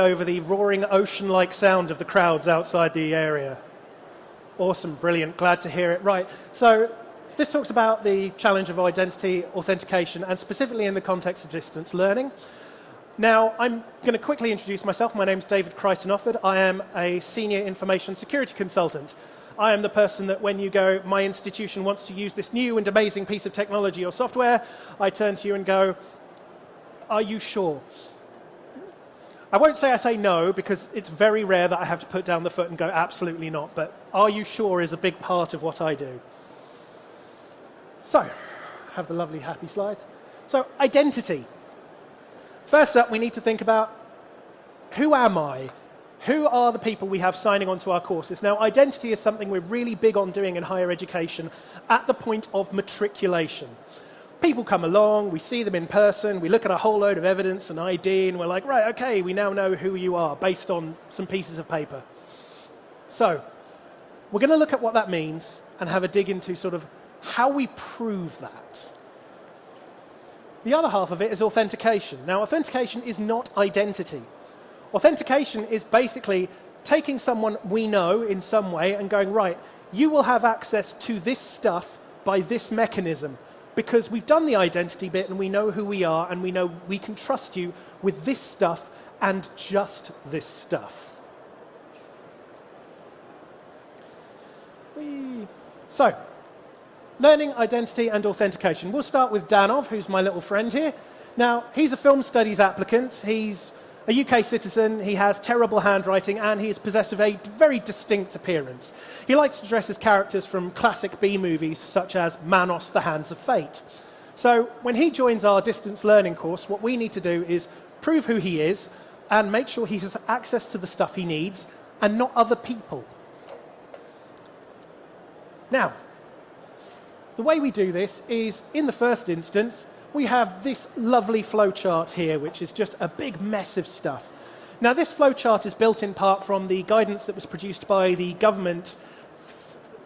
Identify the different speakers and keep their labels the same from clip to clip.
Speaker 1: over the roaring ocean-like sound of the crowds outside the area. Awesome, brilliant, glad to hear it. Right, so this talks about the challenge of identity authentication, and specifically in the context of distance learning. Now, I'm going to quickly introduce myself. My name's David Creighton-Offord. I am a senior information security consultant. I am the person that when you go, my institution wants to use this new and amazing piece of technology or software, I turn to you and go, are you sure? I won't say I say no, because it's very rare that I have to put down the foot and go, absolutely not, but are you sure is a big part of what I do. So, I have the lovely happy slides. So, identity. First up, we need to think about, who am I? Who are the people we have signing onto our courses? Now, identity is something we're really big on doing in higher education at the point of matriculation. People come along, we see them in person, we look at a whole load of evidence and ID, and we're like, right, okay, we now know who you are based on some pieces of paper. So, we're going to look at what that means and have a dig into sort of how we prove that. The other half of it is authentication. Now, authentication is not identity. Authentication is basically taking someone we know in some way and going, right, you will have access to this stuff by this mechanism, because we've done the identity bit and we know who we are and we know we can trust you with this stuff and just this stuff. So, learning, identity, and authentication. We'll start with Danov, who's my little friend here. Now, he's a film studies applicant. He's a UK citizen, he has terrible handwriting, and he is possessed of a very distinct appearance. He likes to dress as characters from classic B movies, such as Manos, The Hands of Fate. So when he joins our distance learning course, what we need to do is prove who he is and make sure he has access to the stuff he needs and not other people. Now, the way we do this is, in the first instance, we have this lovely flowchart here, which is just a big mess of stuff. Now, this flowchart is built in part from the guidance that was produced by the government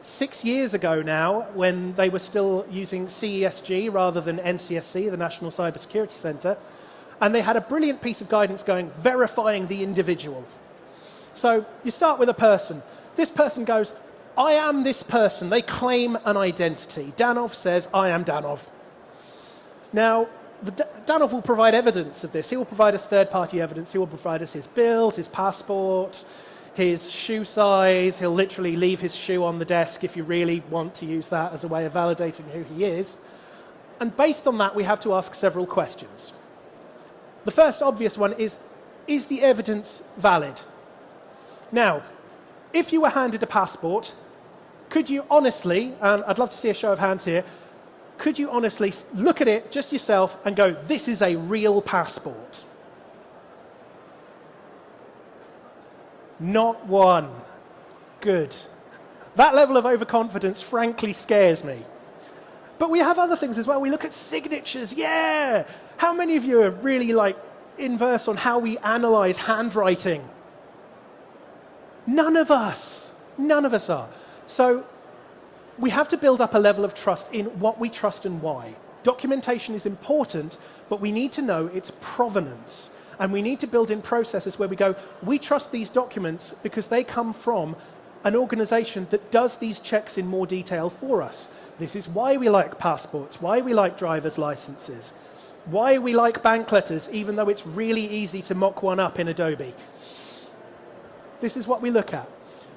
Speaker 1: 6 years ago now, when they were still using CESG rather than NCSC, the National Cybersecurity Centre. And they had a brilliant piece of guidance going, verifying the individual. So you start with a person. This person goes, I am this person. They claim an identity. Danov says, I am Danov. Now, Danov will provide evidence of this. He will provide us third-party evidence. He will provide us his bills, his passport, his shoe size. He'll literally leave his shoe on the desk if you really want to use that as a way of validating who he is. And based on that, we have to ask several questions. The first obvious one is the evidence valid? Now, if you were handed a passport, could you honestly, and I'd love to see a show of hands here, could you honestly look at it just yourself and go, this is a real passport? Not one. Good. That level of overconfidence frankly scares me. But we have other things as well. We look at signatures. Yeah! How many of you are really like inverse on how we analyze handwriting? None of us. None of us are. So we have to build up a level of trust in what we trust and why. Documentation is important, but we need to know its provenance. And we need to build in processes where we go, we trust these documents because they come from an organization that does these checks in more detail for us. This is why we like passports, why we like driver's licenses, why we like bank letters, even though it's really easy to mock one up in Adobe. This is what we look at.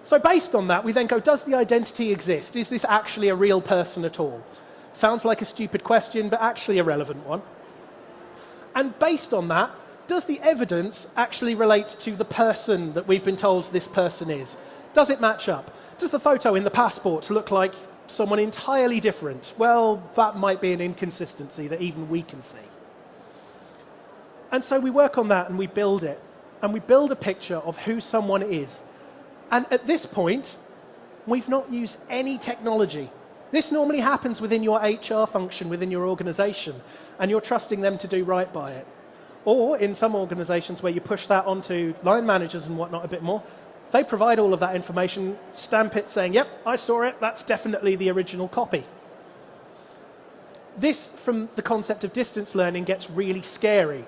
Speaker 1: So based on that, we then go, does the identity exist? Is this actually a real person at all? Sounds like a stupid question, but actually a relevant one. And based on that, does the evidence actually relate to the person that we've been told this person is? Does it match up? Does the photo in the passport look like someone entirely different? Well, that might be an inconsistency that even we can see. And so we work on that and we build it. And we build a picture of who someone is. And at this point, we've not used any technology. This normally happens within your HR function, within your organization, and you're trusting them to do right by it. Or in some organizations where you push that onto line managers and whatnot a bit more, they provide all of that information, stamp it saying, yep, I saw it, that's definitely the original copy. This, from the concept of distance learning, gets really scary.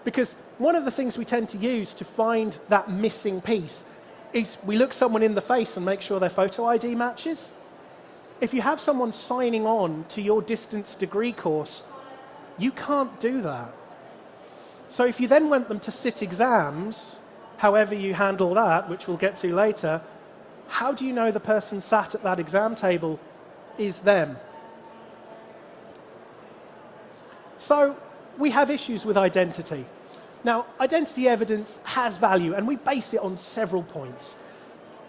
Speaker 1: Because one of the things we tend to use to find that missing piece is we look someone in the face and make sure their photo ID matches. If you have someone signing on to your distance degree course, you can't do that. So if you then want them to sit exams, however you handle that, which we'll get to later, how do you know the person sat at that exam table is them? So we have issues with identity. Now, identity evidence has value, and we base it on several points.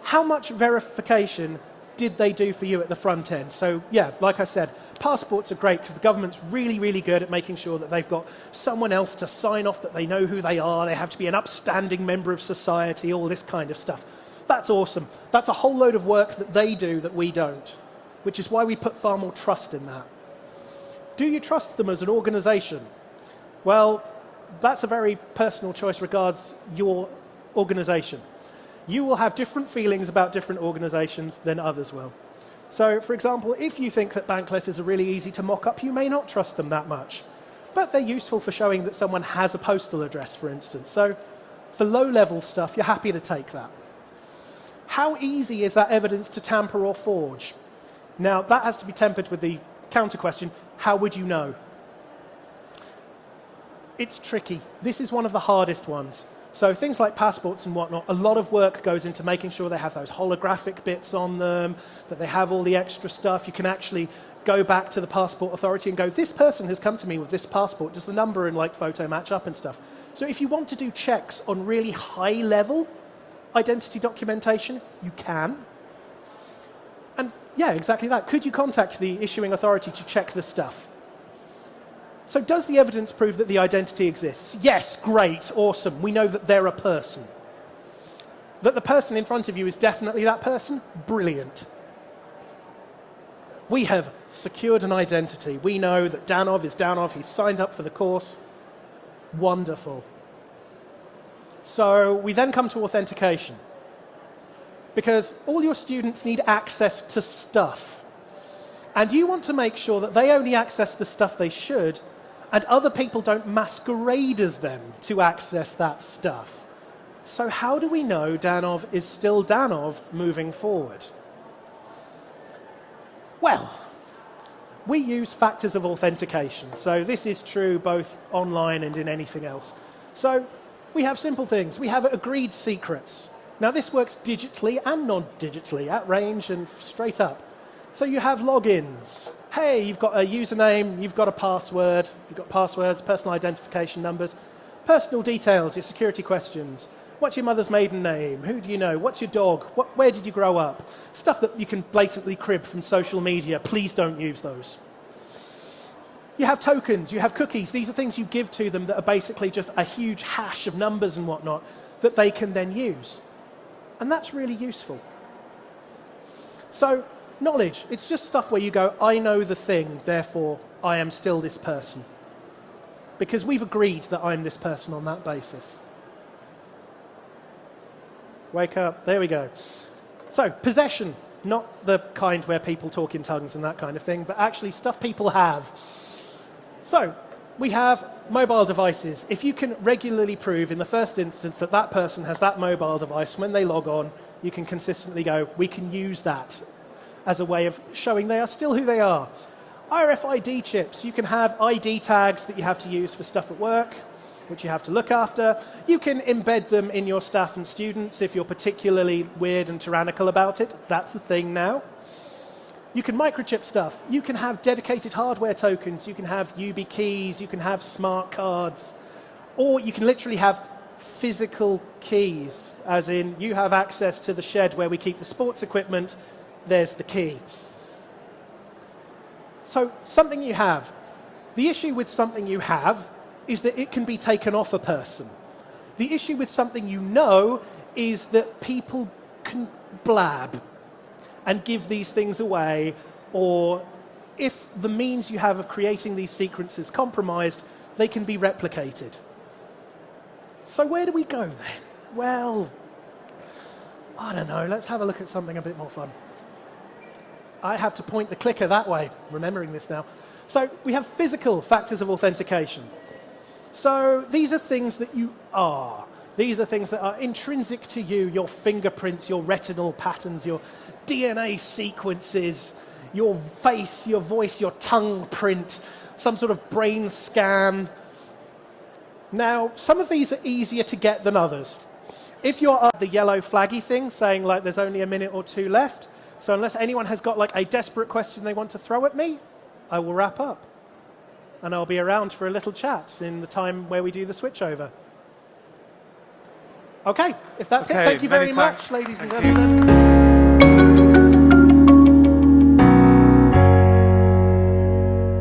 Speaker 1: How much verification did they do for you at the front end? So, yeah, like I said, passports are great because the government's really, really good at making sure that they've got someone else to sign off that they know who they are, they have to be an upstanding member of society, all this kind of stuff. That's awesome. That's a whole load of work that they do that we don't, which is why we put far more trust in that. Do you trust them as an organisation? Well, that's a very personal choice regards your organisation. You will have different feelings about different organisations than others will. So, for example, if you think that bank letters are really easy to mock up, you may not trust them that much. But they're useful for showing that someone has a postal address, for instance. So, for low-level stuff, you're happy to take that. How easy is that evidence to tamper or forge? Now, that has to be tempered with the counter question, how would you know? It's tricky. This is one of the hardest ones. So things like passports and whatnot, a lot of work goes into making sure they have those holographic bits on them, that they have all the extra stuff. You can actually go back to the passport authority and go, this person has come to me with this passport. Does the number and like photo match up and stuff? So if you want to do checks on really high level identity documentation, you can. And yeah, exactly that. Could you contact the issuing authority to check the stuff? So does the evidence prove that the identity exists? Yes, great, awesome. We know that they're a person. That the person in front of you is definitely that person? Brilliant. We have secured an identity. We know that Danov is Danov. He's signed up for the course. Wonderful. So we then come to authentication. Because all your students need access to stuff. And you want to make sure that they only access the stuff they should, and other people don't masquerade as them to access that stuff. So how do we know Danov is still Danov moving forward? Well, we use factors of authentication. So this is true both online and in anything else. So we have simple things. We have agreed secrets. Now this works digitally and non-digitally, at range and straight up. So you have logins. Hey, you've got a username, you've got a password, you've got passwords, personal identification numbers, personal details, your security questions. What's your mother's maiden name? Who do you know? What's your dog? Where did you grow up? Stuff that you can blatantly crib from social media. Please don't use those. You have tokens, you have cookies. These are things you give to them that are basically just a huge hash of numbers and whatnot that they can then use. And that's really useful. So, knowledge, it's just stuff where you go, I know the thing, therefore I am still this person. Because we've agreed that I'm this person on that basis. Wake up, there we go. So, possession, not the kind where people talk in tongues and that kind of thing, but actually stuff people have. So, we have mobile devices. If you can regularly prove in the first instance that that person has that mobile device, when they log on, you can consistently go, we can use that as a way of showing they are still who they are. RFID chips, you can have ID tags that you have to use for stuff at work, which you have to look after. You can embed them in your staff and students if you're particularly weird and tyrannical about it. That's the thing now. You can microchip stuff. You can have dedicated hardware tokens. You can have UB keys. You can have smart cards. Or you can literally have physical keys, as in you have access to the shed where we keep the sports equipment. There's the key. So something you have. The issue with something you have is that it can be taken off a person. The issue with something you know is that people can blab and give these things away, or if the means you have of creating these secrets is compromised, they can be replicated. So where do we go then? Well, I don't know. Let's have a look at something a bit more fun. I have to point the clicker that way, remembering this now. So we have physical factors of authentication. So these are things that you are. These are things that are intrinsic to you, your fingerprints, your retinal patterns, your DNA sequences, your face, your voice, your tongue print, some sort of brain scan. Now, some of these are easier to get than others. If you're at the yellow flaggy thing saying like there's only a minute or two left, so unless anyone has got like a desperate question they want to throw at me, I will wrap up. And I'll be around for a little chat in the time where we do the switchover. Okay, if that's it, thank you very much, ladies and gentlemen.